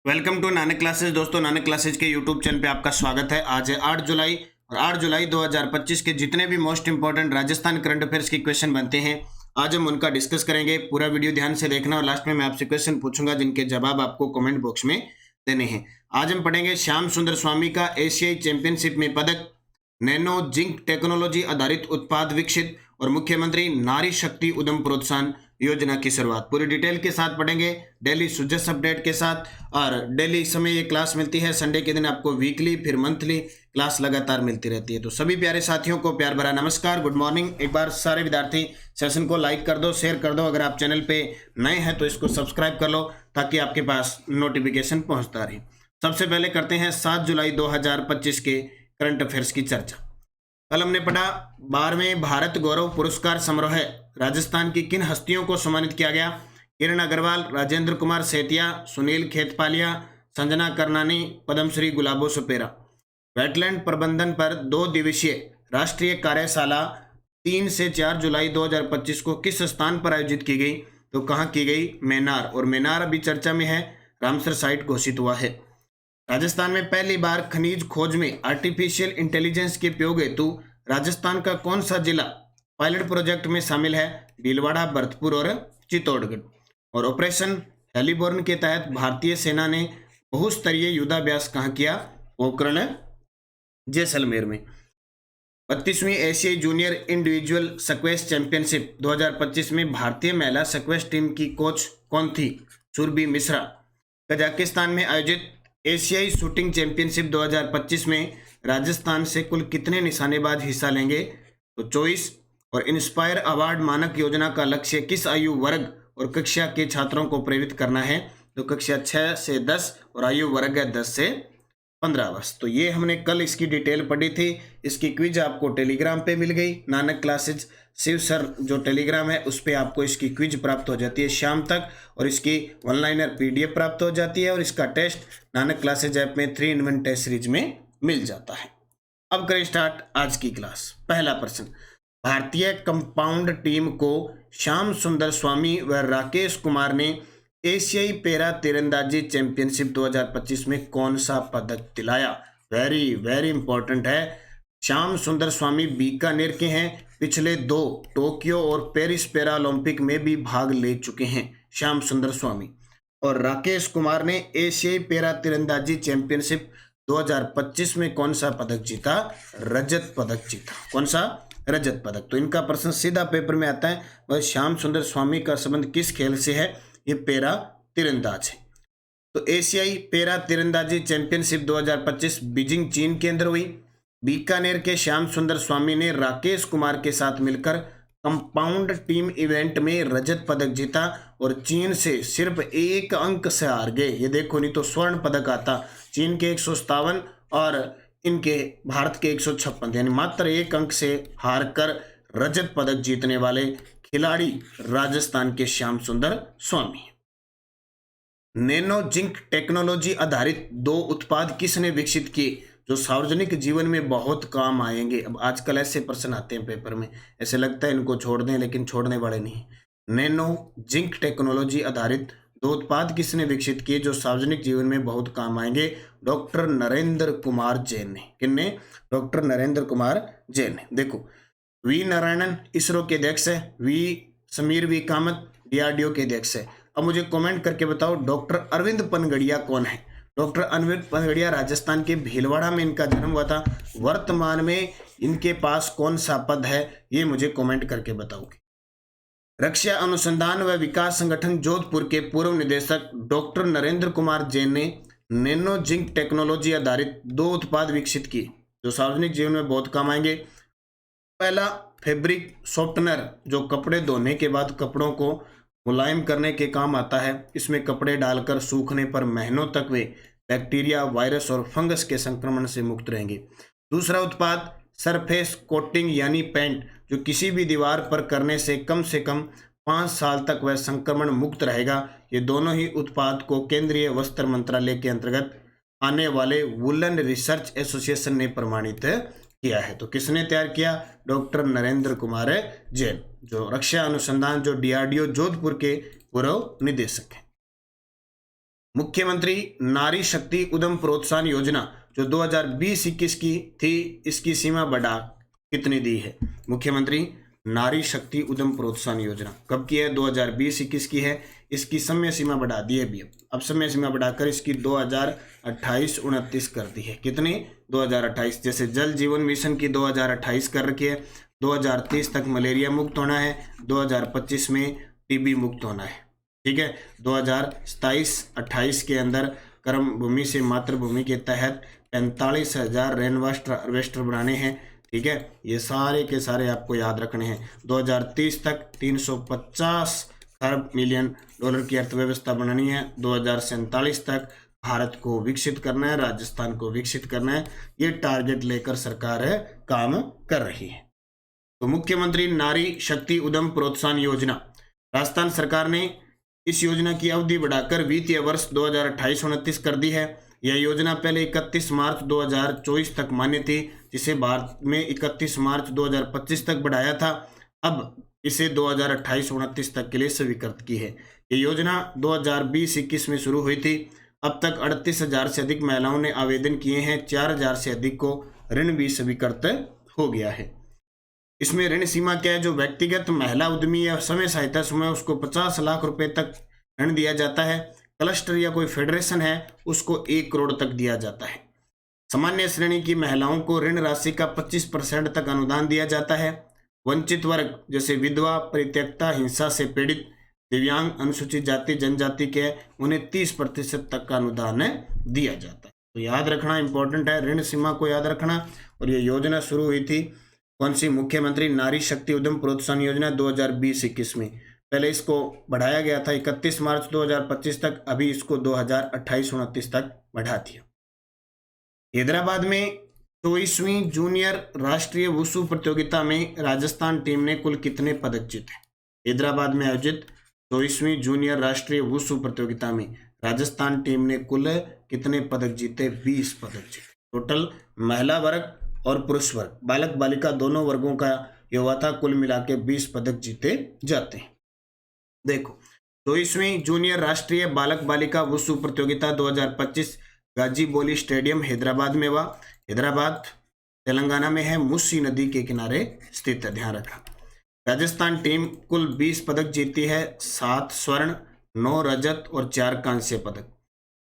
Welcome to Nanak classes. दोस्तों, Nanak classes के YouTube channel पे आपका स्वागत है। आज है 8 जुलाई और 8 जुलाई 2025 के जितने भी most important Rajasthan current affairs के क्वेश्चन बनते हैं, आज हम उनका डिस्कस करेंगे। पूरा वीडियो ध्यान से देखना और लास्ट में मैं आपसे क्वेश्चन पूछूंगा जिनके जवाब आपको कमेंट बॉक्स में देने हैं। आज हम पढ़ेंगे श्याम सुंदर स्वामी का एशियाई चैंपियनशिप में पदक, नैनो जिंक टेक्नोलॉजी आधारित उत्पाद विकसित और मुख्यमंत्री नारी शक्ति उद्यम प्रोत्साहन योजना की शुरुआत। पूरी डिटेल के साथ पढ़ेंगे, डेली सुजस अपडेट के साथ। और डेली समय ये क्लास मिलती है, संडे के दिन आपको वीकली फिर मंथली क्लास लगातार मिलती रहती है। तो सभी प्यारे साथियों को प्यार भरा नमस्कार, गुड मॉर्निंग। एक बार सारे विद्यार्थी सेशन को लाइक कर दो, शेयर कर दो। अगर आप चैनल पे नए हैं तो इसको सब्सक्राइब कर लो ताकि आपके पास नोटिफिकेशन पहुंचता रहे। सबसे पहले करते हैं 7 जुलाई 2025 के करंट अफेयर्स की चर्चा। कल हमने पढ़ा 12वें भारत गौरव पुरस्कार समारोह राजस्थान की किन हस्तियों को सम्मानित किया गया। किरण अग्रवाल, राजेंद्र कुमार सेतिया, सुनील खेतपालिया, संजना करनानी, पद्मश्री गुलाबो सुपेरा। वेटलैंड प्रबंधन पर 2 दिवसीय राष्ट्रीय कार्यशाला 3 से 4 जुलाई 2025 को किस स्थान पर आयोजित की गई, तो कहाँ की गई? मैनार। और मैनार अभी चर्चा में है, रामसर साइट घोषित हुआ है। राजस्थान में पहली बार खनिज खोज में आर्टिफिशियल इंटेलिजेंस के उपयोग हेतु राजस्थान का कौन सा जिला पायलट प्रोजेक्ट में शामिल है? भीलवाड़ा, भरतपुर और चित्तौड़गढ़। और ऑपरेशन हेलीबोर्न के तहत भारतीय सेना ने बहुस्तरीय युद्धाभ्यास कहाँ किया? पोखरण, जैसलमेर में। 32वीं एशियाई जूनियर इंडिविजुअल स्क्वैश चैंपियनशिप 2025 में भारतीय महिला स्क्वैश टीम की कोच कौन थी? सुरभि मिश्रा। कजाकिस्तान में आयोजित एशियाई शूटिंग चैंपियनशिप 2025 में राजस्थान से कुल कितने निशानेबाज हिस्सा लेंगे? तो 24। और इंस्पायर अवार्ड मानक योजना का लक्ष्य किस आयु वर्ग और कक्षा के छात्रों को प्रेरित करना है? तो कक्षा 6 से 10 और आयु वर्ग है 10 से 15 वर्ष। तो ये हमने कल इसकी डिटेल पढ़ी थी। इसकी क्विज आपको टेलीग्राम पे मिल गई। नानक क्लासेज शिव सर जो टेलीग्राम है उस पर आपको इसकी क्विज प्राप्त हो जाती है शाम तक, और इसकी ऑनलाइनर पीडीएफ प्राप्त हो जाती है, और इसका टेस्ट नानक क्लासेज ऐप में 3 in 1 टेस्ट सीरीज में मिल जाता है। अब करें स्टार्ट आज की क्लास। पहला प्रश्न, भारतीय कंपाउंड टीम को श्याम सुंदर स्वामी व राकेश कुमार ने एशियाई पैरा तीरंदाजी चैंपियनशिप 2025 में कौन सा पदक दिलाया? वेरी वेरी इंपॉर्टेंट है। श्याम सुंदर स्वामी बीकानेर के हैं, पिछले 2 टोक्यो और पेरिस पैरा ओलंपिक में भी भाग ले चुके हैं श्याम सुंदर स्वामी। और राकेश कुमार ने एशियाई पैरा तीरंदाजी चैंपियनशिप 2025 में कौन सा पदक जीता? रजत पदक जीता। कौन सा? रजत पदक। तो इनका प्रश्न सीधा पेपर में आता है, वह श्याम सुंदर स्वामी का संबंध किस खेल से है? ये पैरा तीरंदाज है। तो एशियाई पैरा तीरंदाजी चैंपियनशिप 2025 बीजिंग, चीन के अंदर हुई। बीकानेर के श्याम सुंदर स्वामी ने राकेश कुमार के साथ मिलकर कंपाउंड टीम इवेंट में रजत पदक जीता और चीन से सिर्फ 1 अंक से हार गए। ये देखो, नहीं तो स्वर्ण पदक आता। चीन के 157 और इनके भारत के 156, यानी मात्र 1 अंक से हार कर रजत पदक जीतने वाले खिलाड़ी राजस्थान के श्याम सुंदर स्वामी। नैनो जिंक टेक्नोलॉजी आधारित 2 उत्पाद किसने विकसित किए जो सार्वजनिक जीवन में बहुत काम आएंगे? अब आजकल ऐसे प्रश्न आते हैं पेपर में, ऐसे लगता है इनको छोड़ दें, लेकिन छोड़ने वाले नहीं। नैनो जिंक टेक्नोलॉजी आधारित 2 उत्पाद किसने विकसित किए जो सार्वजनिक जीवन में बहुत काम आएंगे? डॉक्टर नरेंद्र कुमार जैन ने। किन्ने? डॉक्टर नरेंद्र कुमार जैन ने। देखो, वी नारायणन इसरो के अध्यक्ष है, V Samir V Kamat DRDO के अध्यक्ष है। अब मुझे कमेंट करके बताओ, डॉक्टर अरविंद पनगड़िया कौन है? डॉक्टर अरविंद पनगड़िया राजस्थान के भीलवाड़ा में इनका जन्म हुआ था। वर्तमान में इनके पास कौन सा पद है, ये मुझे कमेंट करके बताओगे। रक्षा अनुसंधान व विकास संगठन जोधपुर के पूर्व निदेशक डॉक्टर नरेंद्र कुमार जैन ने नैनो जिंक टेक्नोलॉजी आधारित 2 उत्पाद विकसित किए जो सार्वजनिक जीवन में बहुत काम आएंगे। पहला, फैब्रिक सॉफ्टनर, जो कपड़े धोने के बाद कपड़ों को मुलायम करने के काम आता है। इसमें कपड़े डालकर सूखने पर महीनों तक वे बैक्टीरिया, वायरस और फंगस के संक्रमण से मुक्त रहेंगे। दूसरा उत्पाद, सरफेस कोटिंग यानी पेंट, जो किसी भी दीवार पर करने से कम 5 साल तक वह संक्रमण मुक्त रहेगा। ये दोनों ही उत्पाद को केंद्रीय वस्त्र मंत्रालय के अंतर्गत आने वाले वुलन रिसर्च एसोसिएशन ने प्रमाणित किया है। तो किसने तैयार किया? डॉक्टर नरेंद्र कुमार जैन, जो रक्षा अनुसंधान, जो डीआरडीओ जोधपुर के पूर्व निदेशक हैं। मुख्यमंत्री नारी शक्ति उद्यम प्रोत्साहन योजना जो 2020-21 की थी, इसकी सीमा बढ़ा कितनी दी है? मुख्यमंत्री नारी शक्ति उद्यम प्रोत्साहन योजना कब की है? 2020-21 की है। इसकी समय सीमा बढ़ा दी है भी। अब समय सीमा बढ़ाकर इसकी 2028-29 कर दी है। कितनी? 2028। जैसे जल जीवन मिशन की 2028 कर रखी है, 2030 तक मलेरिया मुक्त होना है, 2025 में टीबी मुक्त होना है। ठीक है, 2027-28 के अंदर कर्म भूमि से मातृभूमि के तहत 45,000 रेन वाटर हार्वेस्टर बनाने हैं। ठीक है, ये सारे के सारे आपको याद रखने हैं। 2030 तक 350 खरब मिलियन डॉलर की अर्थव्यवस्था बनानी है। 2047 तक भारत को विकसित करना है, राजस्थान को विकसित करना है। ये टारगेट लेकर सरकार काम कर रही है। तो मुख्यमंत्री नारी शक्ति उद्यम प्रोत्साहन योजना, राजस्थान सरकार ने इस योजना की अवधि बढ़ाकर वित्तीय वर्ष 2028-29 कर दी है। यह योजना पहले 31 मार्च 2024 तक मान्य थी, जिसे भारत में 31 मार्च 2025 तक बढ़ाया था। अब इसे 2028-29 तक के लिए स्वीकृत की है। ये योजना 2020-21 में शुरू हुई थी। अब तक 38,000 से अधिक महिलाओं ने आवेदन किए हैं। 4,000 से अधिक को ऋण भी स्वीकृत हो गया है। इसमें ऋण सीमा क्या है? जो व्यक्तिगत महिला उद्यमी या समय सहायता समूह है उसको 50 लाख रुपए तक ऋण दिया जाता है। क्लस्टर या कोई फेडरेशन है उसको 1 करोड़ तक दिया जाता है। सामान्य श्रेणी की महिलाओं को ऋण राशि का 25% तक अनुदान दिया जाता है। वंचित वर्ग जैसे विधवा, परित्यक्ता, हिंसा से पीड़ित, दिव्यांग, अनुसूचित जाति जनजाति के उन्हें 30% तक का अनुदान दिया जाता है। तो याद रखना इंपॉर्टेंट है, ऋण सीमा को याद रखना। और ये योजना शुरू हुई थी कौन सी? मुख्यमंत्री नारी शक्ति उद्यम प्रोत्साहन योजना 2020-21 में। पहले इसको बढ़ाया गया था 31 मार्च 2025 तक, अभी इसको 2028-29 तक बढ़ा दिया। हैदराबाद में 24वीं जूनियर राष्ट्रीय वुशु प्रतियोगिता में राजस्थान टीम ने कुल कितने पदक जीते? हैदराबाद में आयोजित 24वीं जूनियर राष्ट्रीय वुशु प्रतियोगिता में राजस्थान टीम ने कुल कितने पदक जीते? 20 पदक जीते। टोटल महिला वर्ग और पुरुष वर्ग, बालक बालिका दोनों वर्गों का ये हुआ था, कुल मिला के 20 पदक जीते जाते हैं। देखो, 24वीं जूनियर राष्ट्रीय बालक बालिका वुशु प्रतियोगिता 2025 गाजीबोली स्टेडियम हैदराबाद में हुआ। हैदराबाद तेलंगाना में है, मूसी नदी के किनारे स्थित है, ध्यान रखना। राजस्थान टीम कुल 20 पदक जीती है, 7 स्वर्ण, 9 रजत और 4 कांस्य पदक।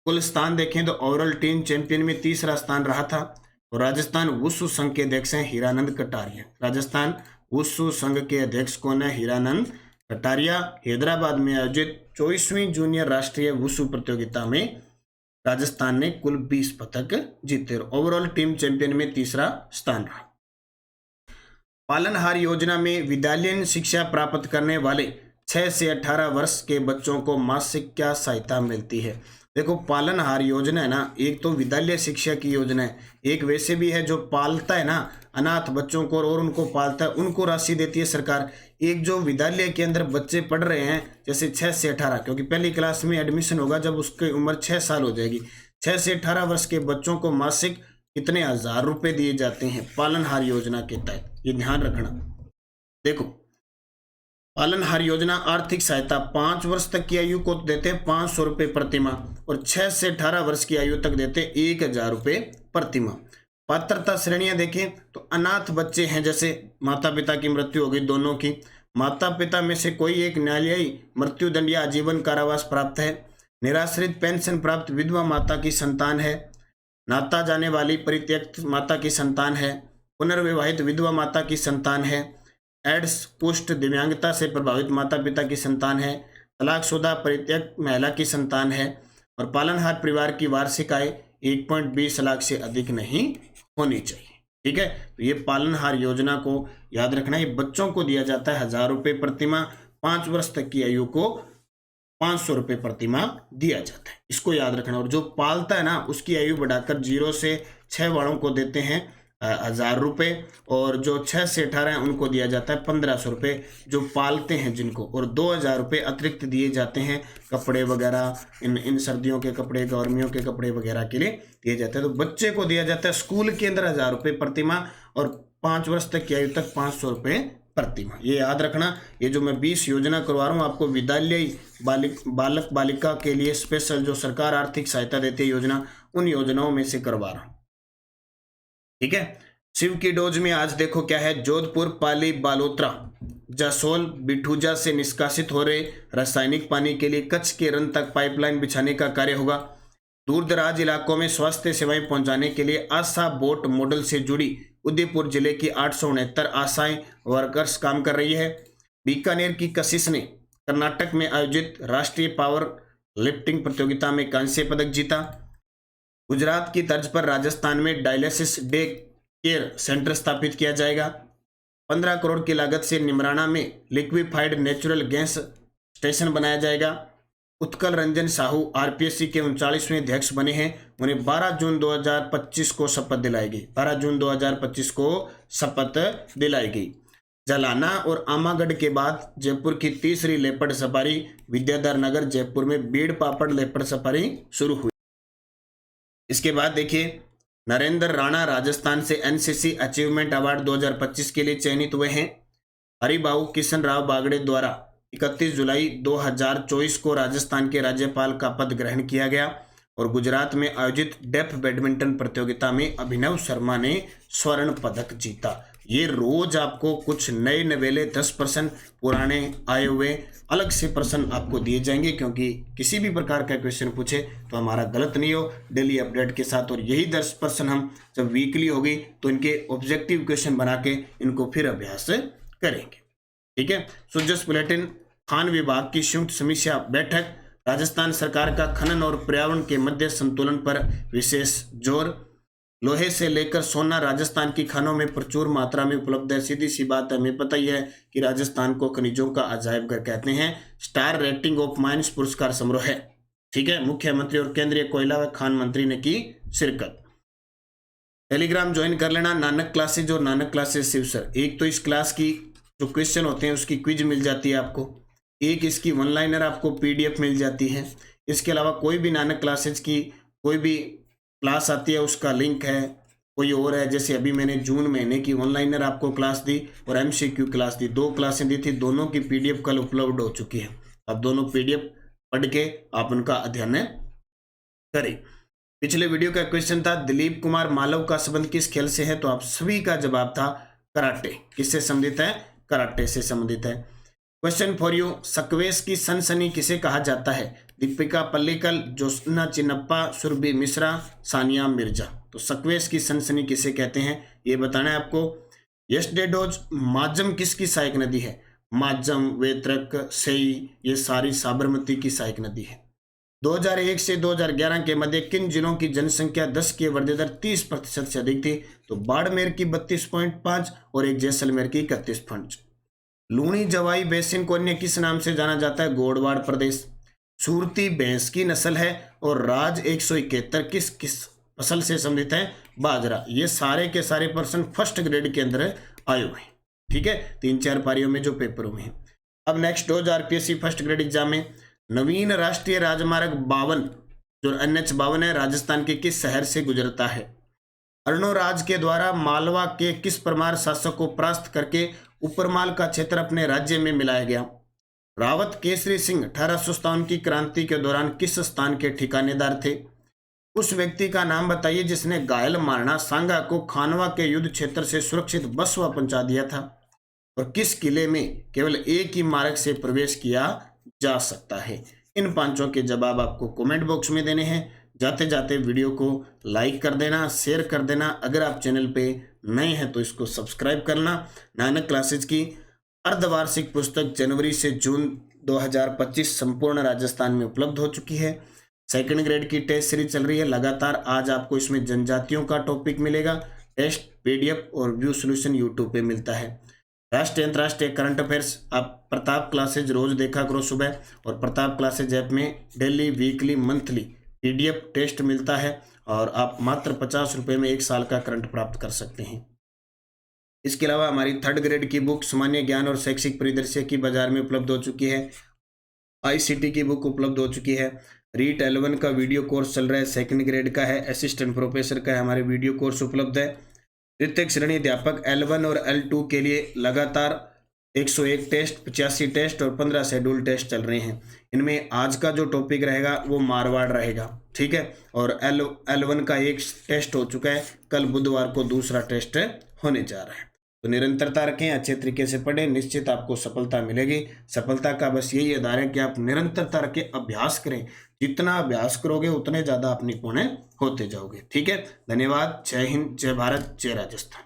कुल स्थान देखें तो ओवरऑल टीम चैंपियन में तीसरा स्थान रहा था। और राजस्थान वुशु संघ के अध्यक्ष हैं हीरानंद कटारिया। राजस्थान वुशु संघ के अध्यक्ष कौन है? हीरानंद कटारिया। हैदराबाद में आयोजित 24वीं जूनियर राष्ट्रीय वुशु प्रतियोगिता में राजस्थान ने कुल 20 पदक जीते। ओवरऑल टीम चैंपियन में तीसरा स्थान रहा। पालनहार योजना में विद्यालयीन शिक्षा प्राप्त करने वाले 6 से 18 वर्ष के बच्चों को मासिक क्या सहायता मिलती है? देखो, पालनहार योजना है ना, एक तो विद्यालय शिक्षा की योजना है, एक वैसे भी है जो पालता है ना अनाथ बच्चों को और उनको पालता है, उनको राशि देती है सरकार। एक जो विद्यालय के अंदर बच्चे पढ़ रहे हैं जैसे 6 से 18, क्योंकि पहली क्लास में एडमिशन होगा जब उसकी उम्र 6 साल हो जाएगी। 6 से 18 वर्ष के बच्चों को मासिक कितने 1000 रुपये दिए जाते हैं पालनहार योजना के तहत, ये ध्यान रखना। देखो, पालनहार योजना आर्थिक सहायता 5 वर्ष तक की आयु को देते हैं 500 रुपये प्रतिमाह और 6 से 18 वर्ष की आयु तक देते 1000 रुपये प्रतिमाह। पात्रता श्रेणियां देखें तो अनाथ बच्चे हैं, जैसे माता पिता की मृत्यु हो गई दोनों की, माता पिता में से कोई एक न्यायालयी मृत्युदंड या आजीवन कारावास प्राप्त है, निराश्रित पेंशन प्राप्त विधवा माता की संतान है, नाता जाने वाली परित्यक्त माता की संतान है, पुनर्विवाहित विधवा माता की संतान है, एड्स कुष्ठ दिव्यांगता से प्रभावित माता पिता की संतान है, तलाकशुदा परित्यक्त महिला की संतान है और पालनहार परिवार की वार्षिक आय 1.20 लाख से अधिक नहीं होनी चाहिए। ठीक है, तो ये पालनहार योजना को याद रखना। ये बच्चों को दिया जाता है 1000 रुपये प्रतिमाह, 5 वर्ष तक की आयु को 500 रुपये प्रतिमाह दिया जाता है, इसको याद रखना। और जो पालता है ना उसकी आयु बढ़ाकर 0 से 6 वालों को देते हैं 1000 रुपये और जो 6 से 18 हैं उनको दिया जाता है 1500 रुपये जो पालते हैं जिनको, और 2000 रुपये अतिरिक्त दिए जाते हैं कपड़े वगैरह, इन सर्दियों के कपड़े गर्मियों के कपड़े वगैरह के लिए दिए जाते हैं। तो बच्चे को दिया जाता है स्कूल के अंदर 1000 रुपये प्रतिमाह और 5 वर्ष तक की आयु तक 500 रुपये प्रतिमा। ये याद रखना, ये जो मैं 20 योजना करवा रहा हूँ आपको विद्यालय बालक बालिका के लिए स्पेशल जो सरकार आर्थिक सहायता देती है योजना, उन योजनाओं में से करवा रहा हूँ। ठीक है। शिव की डोज में आज देखो क्या है, जोधपुर, पाली, बालोतरा, जसोल, बिठूजा से निष्कासित हो रहे रासायनिक पानी के लिए कच्छ के रन तक पाइपलाइन बिछाने का कार्य होगा। दूर दराज इलाकों में स्वास्थ्य सेवाएं पहुंचाने के लिए आशा बोट मॉडल से जुड़ी उदयपुर जिले की 869 आशाएं वर्कर्स काम कर रही है। बीकानेर की कशिश ने कर्नाटक में आयोजित राष्ट्रीय पावर लिफ्टिंग प्रतियोगिता में कांस्य पदक जीता। गुजरात की तर्ज पर राजस्थान में डायलिसिस डे केयर सेंटर स्थापित किया जाएगा। 15 करोड़ की लागत से निमराना में लिक्विफाइड नेचुरल गैस स्टेशन बनाया जाएगा। उत्कल रंजन साहू आरपीएससी के 39वें अध्यक्ष बने हैं। उन्हें 12 जून 2025 को शपथ दिलाएगी। 12 जून 2025 को शपथ दिलाएगी। जलाना और आमागढ़ के बाद जयपुर की तीसरी लेपर्ड सफारी, विद्याधर नगर जयपुर में बीड़ पापड़ लेपर्ड सफारी शुरू हुई। इसके बाद देखिए, नरेंद्र राणा राजस्थान से एनसीसी अचीवमेंट अवार्ड 2025 के लिए चयनित हुए हैं। हरिबाबू किशन राव बागड़े द्वारा 31 जुलाई 2024 को राजस्थान के राज्यपाल का पद ग्रहण किया गया। और गुजरात में आयोजित डेफ बैडमिंटन प्रतियोगिता में अभिनव शर्मा ने स्वर्ण पदक जीता। ये रोज आपको कुछ नए नवेले 10% पुराने आए हुए अलग से प्रश्न आपको दिए जाएंगे, क्योंकि किसी भी प्रकार का क्वेश्चन पूछे तो हमारा गलत नहीं हो, डेली अपडेट के साथ। और यही 10% हम जब वीकली होगी तो इनके ऑब्जेक्टिव क्वेश्चन बना के इनको फिर अभ्यास करेंगे। ठीक है। सुजस बुलेटिन, खान विभाग की संयुक्त समीक्षा बैठक, राजस्थान सरकार का खनन और पर्यावरण के मध्य संतुलन पर विशेष जोर। लोहे से लेकर सोना राजस्थान की खानों में प्रचुर मात्रा में उपलब्ध है। सीधी सी बात है, हमें पता ही है कि राजस्थान को खनिजों का अजायब घर कहते हैं। स्टार रेटिंग ऑफ माइंस पुरस्कार समारोह है। ठीक है। मुख्यमंत्री और केंद्रीय कोयला व खान मंत्री ने की शिरकत। टेलीग्राम ज्वाइन कर लेना, नानक क्लासेज और नानक क्लासेज शिवसर। एक तो इस क्लास की जो क्वेश्चन होते हैं उसकी क्विज मिल जाती है आपको, एक इसकी वन लाइनर आपको पीडीएफ मिल जाती है। इसके अलावा कोई भी नानक क्लासेज की कोई भी क्लास आती है उसका लिंक है, कोई और है। जैसे अभी मैंने जून महीने की वन लाइनर आपको क्लास दी और एमसीक्यू क्लास दी, 2 क्लासें दी थी, दोनों की पीडीएफ कल उपलब्ध हो चुकी है। अब दोनों पीडीएफ पढ़ के आप उनका अध्ययन करें। पिछले वीडियो का क्वेश्चन था दिलीप कुमार मालव का संबंध किस खेल से है, तो आप सभी का जवाब था कराटे। किससे संबंधित है? कराटे से संबंधित है। क्वेश्चन फॉर यू, सक्वेश की सनसनी किसे कहा जाता है? दीपिका पल्लिकल, ज्योत्सना चिन्नप्पा, सुरभि मिश्रा, सानिया मिर्जा। तो सक्वेश की सनसनी किसे कहते हैं ये बताना है आपको। यस्टेडोज, माजम किसकी सहायक नदी है? माजम, वेत्रक, सेई, ये सारी साबरमती की सहायक नदी है। 2001 से 2011 के मध्य किन जिलों की जनसंख्या 10 की वृद्धि दर 30% से अधिक थी? तो बाड़मेर की 32.5 और एक जैसलमेर की 31.5। लूणी जवाई बेसिन को अन्य किस नाम से जाना जाता है? गोडवाड़ प्रदेश। सूरती भैंस की नस्ल है और राज 171 किस किस फसल से संबंधित है? बाजरा। ये सारे के सारे प्रश्न फर्स्ट ग्रेड के अंदर आए हुए हैं। ठीक है, 3-4 पारियों में जो पेपर हुए हैं। अब नेक्स्ट 2000 फर्स्ट ग्रेड एग्जाम में नवीन राष्ट्रीय राजमार्ग 52 जो NH52 है राजस्थान के किस शहर से गुजरता है? अर्णोराज के द्वारा मालवा के किस परमार शासक को परास्त करके उपरमाल का क्षेत्र अपने राज्य में मिलाया गया? रावत केसरी सिंह 1857 की क्रांति के दौरान किस स्थान के ठिकानेदार थे? उस व्यक्ति का नाम बताइए जिसने घायल मारना सांगा को खानवा के युद्ध क्षेत्र से सुरक्षित बसवा पहुंचा दिया था। और किस किले में केवल एक ही मार्ग से प्रवेश किया जा सकता है? इन 5 के जवाब आपको कमेंट बॉक्स में देने हैं। जाते जाते वीडियो को लाइक कर देना, शेयर कर देना। अगर आप चैनल पे नए हैं तो इसको सब्सक्राइब करना। नानक क्लासेज की अर्धवार्षिक पुस्तक जनवरी से जून 2025 संपूर्ण राजस्थान में उपलब्ध हो चुकी है। सेकंड ग्रेड की टेस्ट सीरीज चल रही है लगातार। आज आपको इसमें जनजातियों का टॉपिक मिलेगा। टेस्ट, पीडीएफ और व्यू सोल्यूशन यूट्यूब पे मिलता है। राष्ट्रीय अंतर्राष्ट्रीय करंट अफेयर्स आप प्रताप क्लासेज रोज देखा करो सुबह, और प्रताप क्लासेज ऐप में daily, weekly, monthly PDF test मिलता है और आप मात्र 50 रुपये में 1 साल का करंट प्राप्त कर सकते हैं। इसके अलावा हमारी थर्ड ग्रेड की बुक सामान्य ज्ञान और शैक्षिक परिदृश्य की बाजार में उपलब्ध हो चुकी है। आईसीटी की बुक उपलब्ध हो चुकी है। रीट L1 का वीडियो कोर्स चल रहा है, सेकंड ग्रेड का है। असिस्टेंट प्रोफेसर का है, हमारे वीडियो कोर्स उपलब्ध है। प्रत्येक श्रेणी अध्यापक L1 और L2 के लिए लगातार 101 टेस्ट, 85 टेस्ट और 15 शेड्यूल टेस्ट चल रहे हैं। इनमें आज का जो टॉपिक रहेगा वो मारवाड़ रहेगा, ठीक है। और L1 का एक टेस्ट हो चुका है, कल बुधवार को दूसरा टेस्ट होने जा रहा है। तो निरंतरता रखें, अच्छे तरीके से पढ़ें, निश्चित आपको सफलता मिलेगी। सफलता का बस यही आधार है कि आप निरंतरता रखें, अभ्यास करें। जितना अभ्यास करोगे उतने ज़्यादा आप निपुण होते जाओगे, ठीक है। धन्यवाद। जय हिंद, जय भारत, जय राजस्थान।